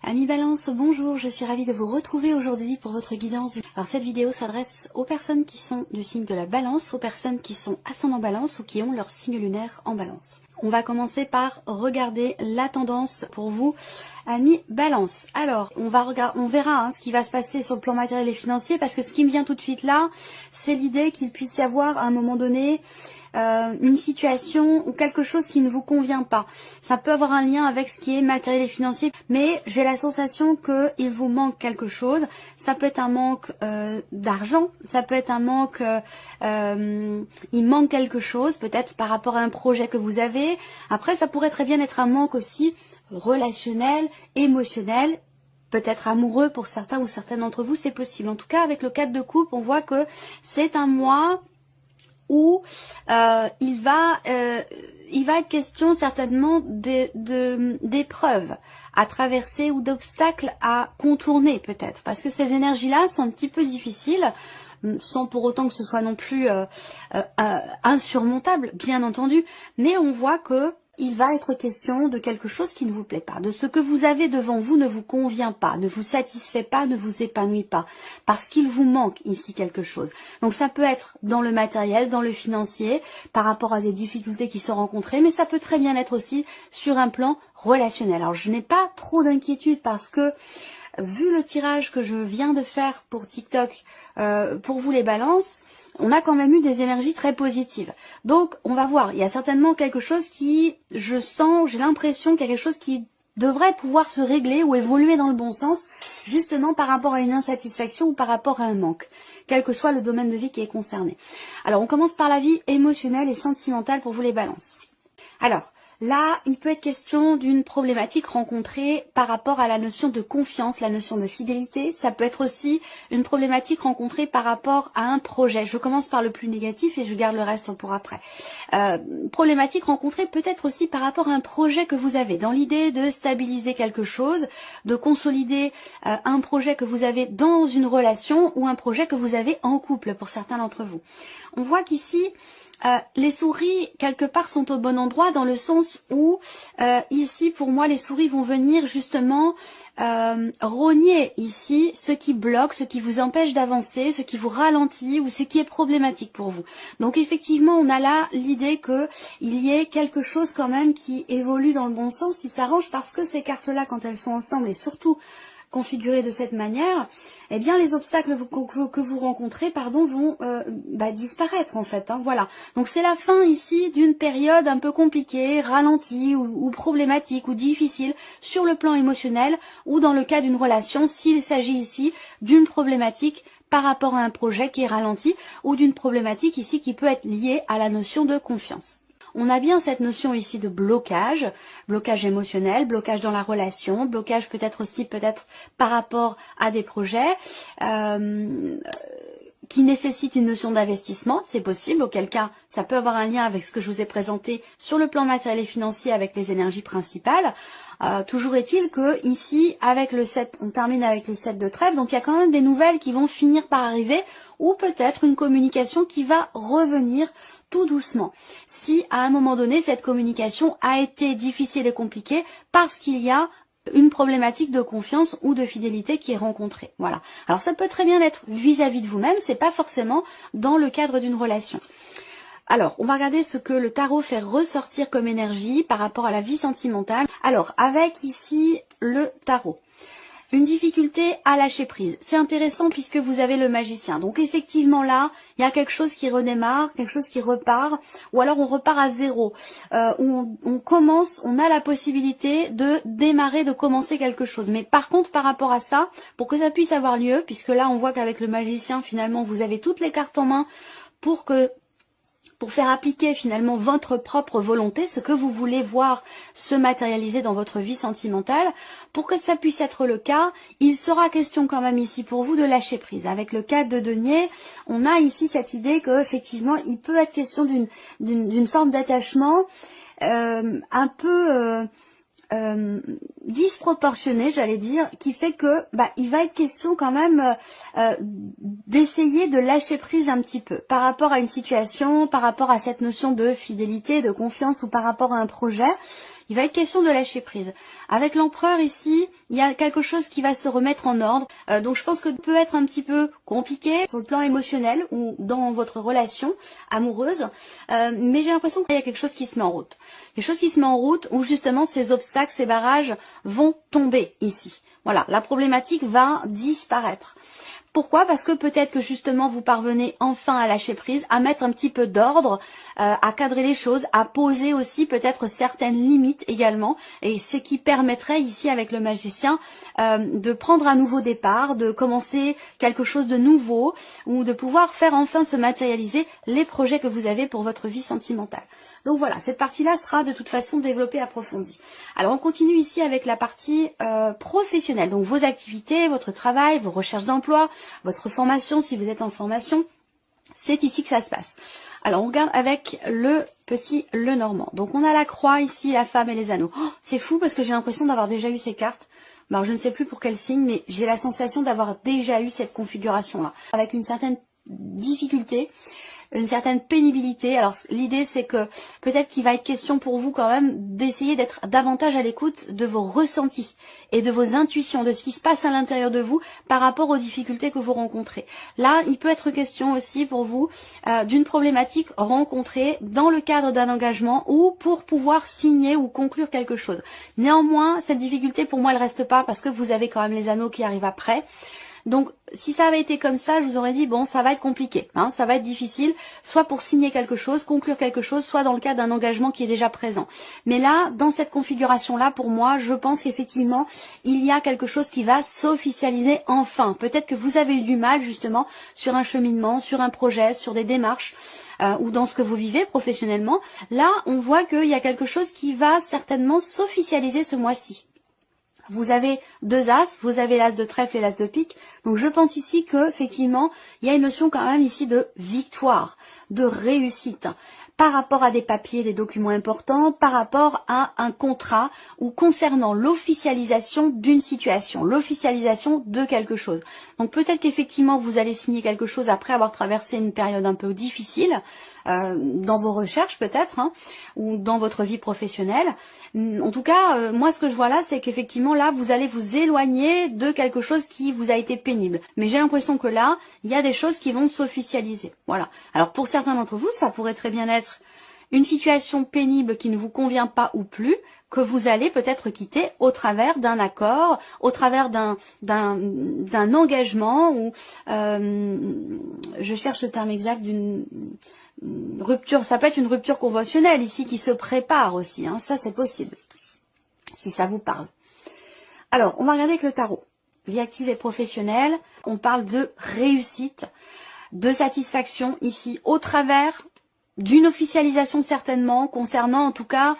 Amis Balance, bonjour, je suis ravie de vous retrouver aujourd'hui pour votre guidance. Alors cette vidéo s'adresse aux personnes qui sont du signe de la Balance, aux personnes qui sont ascendant Balance ou qui ont leur signe lunaire en Balance. On va commencer par regarder la tendance pour vous, amis Balance. Alors, on verra ce qui va se passer sur le plan matériel et financier, parce que ce qui me vient tout de suite là, c'est l'idée qu'il puisse y avoir à un moment donné une situation ou quelque chose qui ne vous convient pas. Ça peut avoir un lien avec ce qui est matériel et financier, mais j'ai la sensation qu'il vous manque quelque chose. Ça peut être un manque d'argent, ça peut être un manque, il manque quelque chose, peut-être par rapport à un projet que vous avez. Après, ça pourrait très bien être un manque aussi relationnel, émotionnel, peut-être amoureux pour certains ou certaines d'entre vous, c'est possible. En tout cas, avec le 4 de coupe, on voit que c'est un mois où il va être question certainement d'épreuves à traverser ou d'obstacles à contourner peut-être, parce que ces énergies-là sont un petit peu difficiles, sans pour autant que ce soit non plus insurmontable, bien entendu, mais on voit que il va être question de quelque chose qui ne vous plaît pas, de ce que vous avez devant vous ne vous convient pas, ne vous satisfait pas, ne vous épanouit pas, parce qu'il vous manque ici quelque chose. Donc ça peut être dans le matériel, dans le financier, par rapport à des difficultés qui sont rencontrées, mais ça peut très bien être aussi sur un plan relationnel. Alors je n'ai pas trop d'inquiétude parce que vu le tirage que je viens de faire pour TikTok, pour vous les balances, on a quand même eu des énergies très positives. Donc, on va voir. Il y a certainement quelque chose qui, j'ai l'impression qu'il y a quelque chose qui devrait pouvoir se régler ou évoluer dans le bon sens, justement par rapport à une insatisfaction ou par rapport à un manque, quel que soit le domaine de vie qui est concerné. Alors, on commence par la vie émotionnelle et sentimentale pour vous les balances. Alors, là, il peut être question d'une problématique rencontrée par rapport à la notion de confiance, la notion de fidélité. Ça peut être aussi une problématique rencontrée par rapport à un projet. Je commence par le plus négatif et je garde le reste pour après. Problématique rencontrée peut-être aussi par rapport à un projet que vous avez, dans l'idée de stabiliser quelque chose, de consolider un projet que vous avez dans une relation ou un projet que vous avez en couple pour certains d'entre vous. On voit qu'ici, les souris, quelque part, sont au bon endroit dans le sens où, ici, pour moi, les souris vont venir justement rogner ici ce qui bloque, ce qui vous empêche d'avancer, ce qui vous ralentit ou ce qui est problématique pour vous. Donc, effectivement, on a là l'idée qu'il y ait quelque chose quand même qui évolue dans le bon sens, qui s'arrange, parce que ces cartes-là, quand elles sont ensemble, et surtout configurées de cette manière, eh bien les obstacles que vous rencontrez vont disparaître en fait. Voilà. Donc c'est la fin ici d'une période un peu compliquée, ralentie ou problématique ou difficile sur le plan émotionnel ou dans le cas d'une relation, s'il s'agit ici d'une problématique par rapport à un projet qui est ralenti ou d'une problématique ici qui peut être liée à la notion de confiance. On a bien cette notion ici de blocage, blocage émotionnel, blocage dans la relation, blocage peut-être par rapport à des projets qui nécessitent une notion d'investissement, c'est possible, auquel cas ça peut avoir un lien avec ce que je vous ai présenté sur le plan matériel et financier avec les énergies principales. Toujours est-il que ici, avec le 7, on termine avec le 7 de trèfle, donc il y a quand même des nouvelles qui vont finir par arriver, ou peut-être une communication qui va revenir tout doucement. Si à un moment donné, cette communication a été difficile et compliquée parce qu'il y a une problématique de confiance ou de fidélité qui est rencontrée. Voilà. Alors ça peut très bien être vis-à-vis de vous-même, c'est pas forcément dans le cadre d'une relation. Alors, on va regarder ce que le tarot fait ressortir comme énergie par rapport à la vie sentimentale. Alors, avec ici le tarot. Une difficulté à lâcher prise. C'est intéressant puisque vous avez le magicien. Donc effectivement là, il y a quelque chose qui redémarre, quelque chose qui repart, ou alors on repart à zéro. On commence, on a la possibilité de démarrer, de commencer quelque chose. Mais par contre, par rapport à ça, pour que ça puisse avoir lieu, puisque là on voit qu'avec le magicien, finalement, vous avez toutes les cartes en main pour faire appliquer finalement votre propre volonté, ce que vous voulez voir se matérialiser dans votre vie sentimentale. Pour que ça puisse être le cas, il sera question quand même ici pour vous de lâcher prise. Avec le 4 de denier, on a ici cette idée que effectivement il peut être question d'une forme d'attachement un peu disproportionné, j'allais dire, qui fait que il va être question quand même d'essayer de lâcher prise un petit peu par rapport à une situation, par rapport à cette notion de fidélité, de confiance ou par rapport à un projet. il va être question de lâcher prise. Avec l'empereur ici, il y a quelque chose qui va se remettre en ordre. Donc je pense que ça peut être un petit peu compliqué sur le plan émotionnel ou dans votre relation amoureuse. Mais j'ai l'impression qu'il y a quelque chose qui se met en route. Quelque chose qui se met en route où justement ces obstacles, ces barrages vont tomber ici. Voilà, la problématique va disparaître. Pourquoi? Parce que peut-être que justement vous parvenez enfin à lâcher prise, à mettre un petit peu d'ordre, à cadrer les choses, à poser aussi peut-être certaines limites également, et ce qui permettrait ici avec le magicien de prendre un nouveau départ, de commencer quelque chose de nouveau, ou de pouvoir faire enfin se matérialiser les projets que vous avez pour votre vie sentimentale. Donc voilà, cette partie-là sera de toute façon développée, approfondie. Alors on continue ici avec la partie professionnelle, donc vos activités, votre travail, vos recherches d'emploi, votre formation si vous êtes en formation, c'est ici que ça se passe. Alors on regarde avec le petit Lenormand. Donc on a la croix ici, la femme et les anneaux. Oh, c'est fou parce que j'ai l'impression d'avoir déjà eu ces cartes. Alors je ne sais plus pour quel signe, mais j'ai la sensation d'avoir déjà eu cette configuration-là, avec une certaine difficulté, une certaine pénibilité. Alors l'idée c'est que peut-être qu'il va être question pour vous quand même d'essayer d'être davantage à l'écoute de vos ressentis et de vos intuitions, de ce qui se passe à l'intérieur de vous par rapport aux difficultés que vous rencontrez. Là, il peut être question aussi pour vous d'une problématique rencontrée dans le cadre d'un engagement ou pour pouvoir signer ou conclure quelque chose. Néanmoins, cette difficulté pour moi elle reste pas parce que vous avez quand même les anneaux qui arrivent après. Donc, si ça avait été comme ça, je vous aurais dit, bon, ça va être compliqué, hein, ça va être difficile, soit pour signer quelque chose, conclure quelque chose, soit dans le cadre d'un engagement qui est déjà présent. Mais là, dans cette configuration-là, pour moi, je pense qu'effectivement, il y a quelque chose qui va s'officialiser enfin. Peut-être que vous avez eu du mal, justement, sur un cheminement, sur un projet, sur des démarches, ou dans ce que vous vivez professionnellement. Là, on voit qu'il y a quelque chose qui va certainement s'officialiser ce mois-ci. Vous avez deux as, vous avez l'as de trèfle et l'as de pique. Donc je pense ici que effectivement, il y a une notion quand même ici de victoire, de réussite par rapport à des papiers, des documents importants, par rapport à un contrat ou concernant l'officialisation d'une situation, l'officialisation de quelque chose. Donc peut-être qu'effectivement vous allez signer quelque chose après avoir traversé une période un peu difficile dans vos recherches peut-être, hein, ou dans votre vie professionnelle. En tout cas, moi ce que je vois là, c'est qu'effectivement là vous allez vous éloigner de quelque chose qui vous a été pénible. Mais j'ai l'impression que là, il y a des choses qui vont s'officialiser. Voilà. Alors pour certains d'entre vous, ça pourrait très bien être une situation pénible qui ne vous convient pas ou plus, que vous allez peut-être quitter au travers d'un accord, au travers d'un engagement, ou je cherche le terme exact d'une rupture, ça peut être une rupture conventionnelle ici qui se prépare aussi, hein, ça c'est possible, si ça vous parle. Alors, on va regarder avec le tarot. Vie active et professionnelle, on parle de réussite, de satisfaction ici, au travers d'une officialisation certainement, concernant en tout cas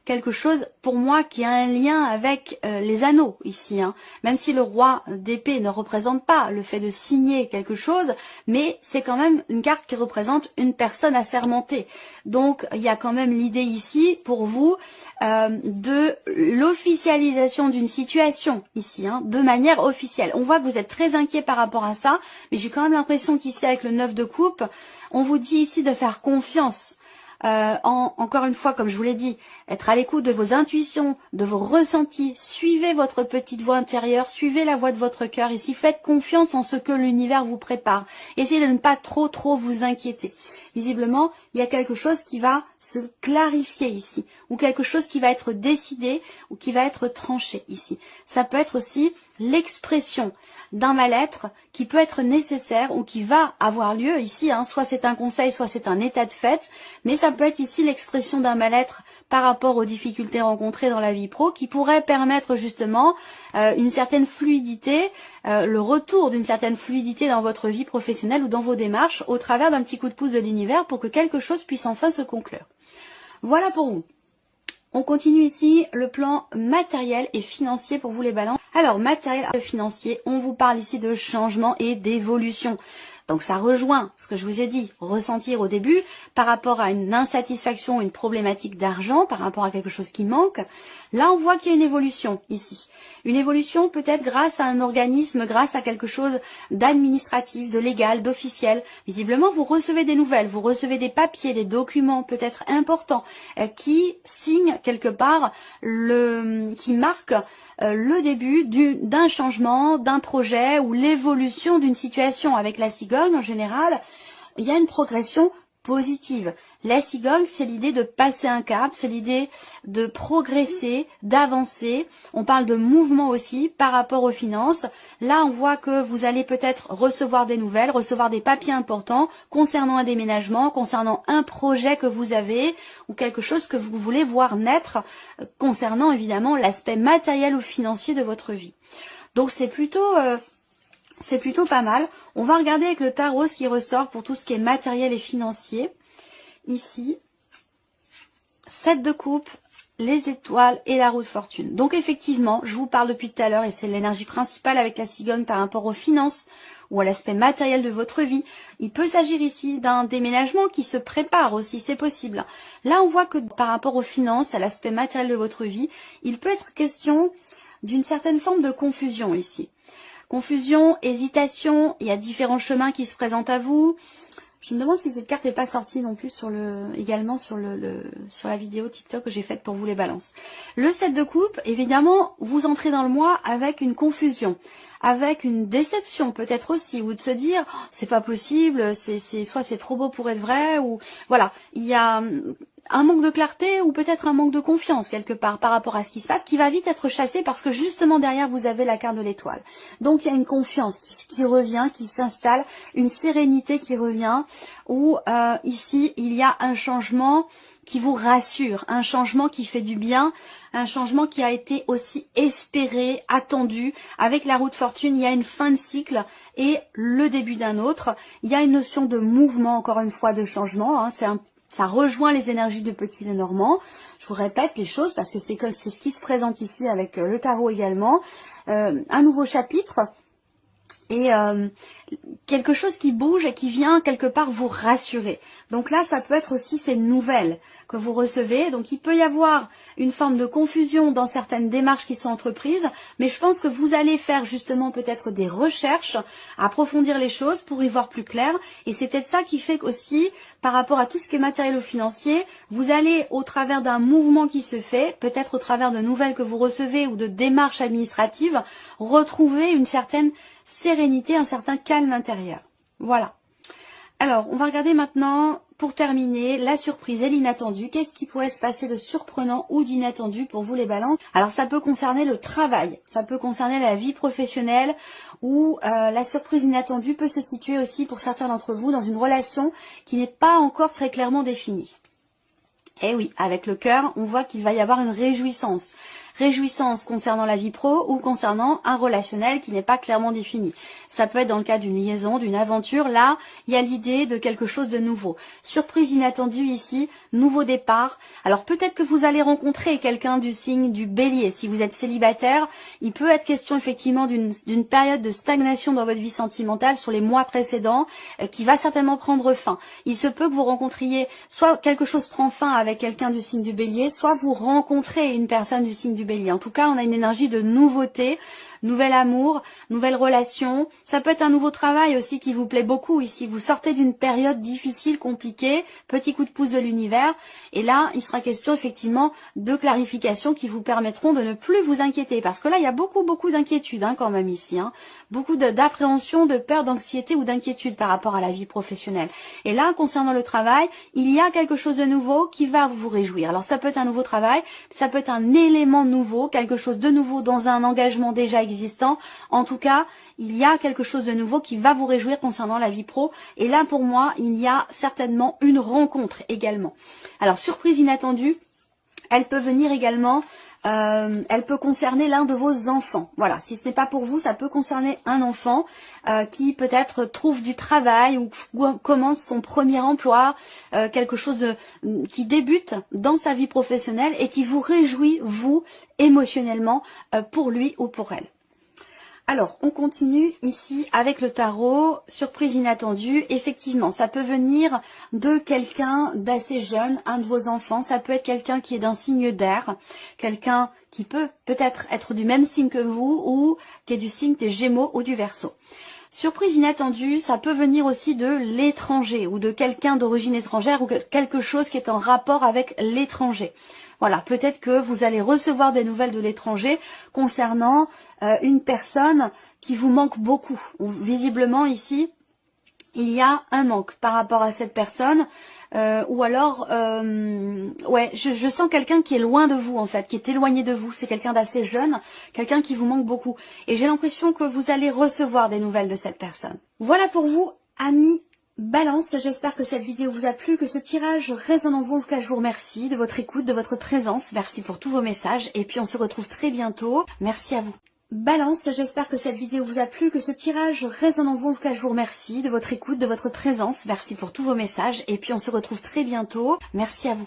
quelque chose pour moi qui a un lien avec les anneaux ici, hein. Même si le roi d'épée ne représente pas le fait de signer quelque chose, mais c'est quand même une carte qui représente une personne assermentée. Donc il y a quand même l'idée ici pour vous de l'officialisation d'une situation ici, hein, de manière officielle. On voit que vous êtes très inquiet par rapport à ça, mais j'ai quand même l'impression qu'ici avec le 9 de coupe, on vous dit ici de faire confiance. Encore une fois, comme je vous l'ai dit, être à l'écoute de vos intuitions, de vos ressentis, suivez votre petite voix intérieure, suivez la voix de votre cœur ici, faites confiance en ce que l'univers vous prépare. Essayez de ne pas trop vous inquiéter. Visiblement, il y a quelque chose qui va se clarifier ici, ou quelque chose qui va être décidé, ou qui va être tranché ici. Ça peut être aussi l'expression d'un mal-être qui peut être nécessaire ou qui va avoir lieu ici, hein. Soit c'est un conseil, soit c'est un état de fait, mais ça peut être ici l'expression d'un mal-être par rapport aux difficultés rencontrées dans la vie pro qui pourrait permettre justement une certaine fluidité, le retour d'une certaine fluidité dans votre vie professionnelle ou dans vos démarches au travers d'un petit coup de pouce de l'univers pour que quelque chose puisse enfin se conclure. Voilà pour vous. On continue ici le plan matériel et financier pour vous les balances. Alors matériel et financier, on vous parle ici de changement et d'évolution. Donc ça rejoint ce que je vous ai dit, ressentir au début par rapport à une insatisfaction, une problématique d'argent, par rapport à quelque chose qui manque. Là, on voit qu'il y a une évolution ici. Une évolution peut-être grâce à un organisme, grâce à quelque chose d'administratif, de légal, d'officiel. Visiblement, vous recevez des nouvelles, vous recevez des papiers, des documents peut-être importants qui signent quelque part, qui marquent le début d'un changement, d'un projet ou l'évolution d'une situation. Avec la cigogne, en général, il y a une progression positive. La cigogne, c'est l'idée de passer un cap, c'est l'idée de progresser, d'avancer. On parle de mouvement aussi par rapport aux finances. Là, on voit que vous allez peut-être recevoir des nouvelles, recevoir des papiers importants concernant un déménagement, concernant un projet que vous avez ou quelque chose que vous voulez voir naître concernant évidemment l'aspect matériel ou financier de votre vie. Donc c'est plutôt pas mal. On va regarder avec le tarot ce qui ressort pour tout ce qui est matériel et financier. Ici, 7 de coupe, les étoiles et la roue de fortune. Donc effectivement, je vous parle depuis tout à l'heure et c'est l'énergie principale avec la cigogne par rapport aux finances ou à l'aspect matériel de votre vie. Il peut s'agir ici d'un déménagement qui se prépare aussi, c'est possible. Là, on voit que par rapport aux finances, à l'aspect matériel de votre vie, il peut être question d'une certaine forme de confusion ici. Confusion, hésitation, il y a différents chemins qui se présentent à vous. Je me demande si cette carte n'est pas sortie non plus également sur la vidéo TikTok que j'ai faite pour vous les balances. Le 7 de coupe, évidemment, vous entrez dans le mois avec une confusion, avec une déception peut-être aussi, ou de se dire oh, c'est pas possible, soit c'est trop beau pour être vrai, ou voilà, il y a un manque de clarté ou peut-être un manque de confiance quelque part par rapport à ce qui se passe, qui va vite être chassé parce que justement derrière vous avez la carte de l'étoile. Donc il y a une confiance qui revient, qui s'installe, une sérénité qui revient, où ici il y a un changement qui vous rassure, un changement qui fait du bien, un changement qui a été aussi espéré, attendu. Avec la roue de fortune, il y a une fin de cycle et le début d'un autre. Il y a une notion de mouvement, encore une fois, de changement, hein, ça rejoint les énergies de Petit Lenormand. Je vous répète les choses parce que c'est ce qui se présente ici avec le tarot également. Un nouveau chapitre et quelque chose qui bouge et qui vient quelque part vous rassurer. Donc là, ça peut être aussi ces nouvelles que vous recevez. Donc il peut y avoir une forme de confusion dans certaines démarches qui sont entreprises, mais je pense que vous allez faire justement peut-être des recherches, approfondir les choses pour y voir plus clair. Et c'est peut-être ça qui fait qu'aussi, par rapport à tout ce qui est matériel ou financier, vous allez au travers d'un mouvement qui se fait, peut-être au travers de nouvelles que vous recevez ou de démarches administratives, retrouver une certaine sérénité, un certain calme intérieur. Voilà. Alors, on va regarder maintenant, pour terminer, la surprise et l'inattendu. Qu'est-ce qui pourrait se passer de surprenant ou d'inattendu pour vous les balances? Alors, ça peut concerner le travail, ça peut concerner la vie professionnelle, ou la surprise inattendue peut se situer aussi pour certains d'entre vous dans une relation qui n'est pas encore très clairement définie. Et oui, avec le cœur, on voit qu'il va y avoir une réjouissance. Réjouissance concernant la vie pro ou concernant un relationnel qui n'est pas clairement défini. Ça peut être dans le cas d'une liaison, d'une aventure. Là, il y a l'idée de quelque chose de nouveau. Surprise inattendue ici, nouveau départ. Alors peut-être que vous allez rencontrer quelqu'un du signe du Bélier. Si vous êtes célibataire, il peut être question effectivement d'une période de stagnation dans votre vie sentimentale sur les mois précédents qui va certainement prendre fin. Il se peut que vous rencontriez, soit quelque chose prend fin avec quelqu'un du signe du Bélier, soit vous rencontrez une personne du signe du Bélier. En tout cas, on a une énergie de nouveauté, nouvel amour, nouvelle relation. Ça peut être un nouveau travail aussi qui vous plaît beaucoup ici. Vous sortez d'une période difficile, compliquée, petit coup de pouce de l'univers. Et là, il sera question effectivement de clarification qui vous permettront de ne plus vous inquiéter. Parce que là, il y a beaucoup d'inquiétudes quand même ici. Beaucoup d'appréhension, de peur, d'anxiété ou d'inquiétude par rapport à la vie professionnelle. Et là, concernant le travail, il y a quelque chose de nouveau qui va vous réjouir. Alors ça peut être un nouveau travail, ça peut être un élément nouveau, quelque chose de nouveau dans un engagement déjà existant. En tout cas, il y a quelque chose de nouveau qui va vous réjouir concernant la vie pro. Et là, pour moi, il y a certainement une rencontre également. Alors, surprise inattendue, elle peut venir également, elle peut concerner l'un de vos enfants. Voilà, si ce n'est pas pour vous, ça peut concerner un enfant qui peut-être trouve du travail ou commence son premier emploi, quelque chose qui débute dans sa vie professionnelle et qui vous réjouit, vous, émotionnellement, pour lui ou pour elle. Alors, on continue ici avec le tarot, surprise inattendue. Effectivement, ça peut venir de quelqu'un d'assez jeune, un de vos enfants. Ça peut être quelqu'un qui est d'un signe d'air, quelqu'un qui peut peut-être être du même signe que vous ou qui est du signe des Gémeaux ou du Verseau. Surprise inattendue, ça peut venir aussi de l'étranger ou de quelqu'un d'origine étrangère ou quelque chose qui est en rapport avec l'étranger. Voilà, peut-être que vous allez recevoir des nouvelles de l'étranger concernant une personne qui vous manque beaucoup. Visiblement ici, il y a un manque par rapport à cette personne. Ou alors, ouais, je sens quelqu'un qui est loin de vous en fait, qui est éloigné de vous. C'est quelqu'un d'assez jeune, quelqu'un qui vous manque beaucoup. Et j'ai l'impression que vous allez recevoir des nouvelles de cette personne. Voilà pour vous, amis Balance. J'espère que cette vidéo vous a plu, que ce tirage résonne en vous. En tout cas, je vous remercie de votre écoute, de votre présence. Merci pour tous vos messages. Et puis, on se retrouve très bientôt. Merci à vous. Balance, j'espère que cette vidéo vous a plu, que ce tirage résonne en vous. En tout cas, je vous remercie de votre écoute, de votre présence. Merci pour tous vos messages. Et puis, on se retrouve très bientôt. Merci à vous.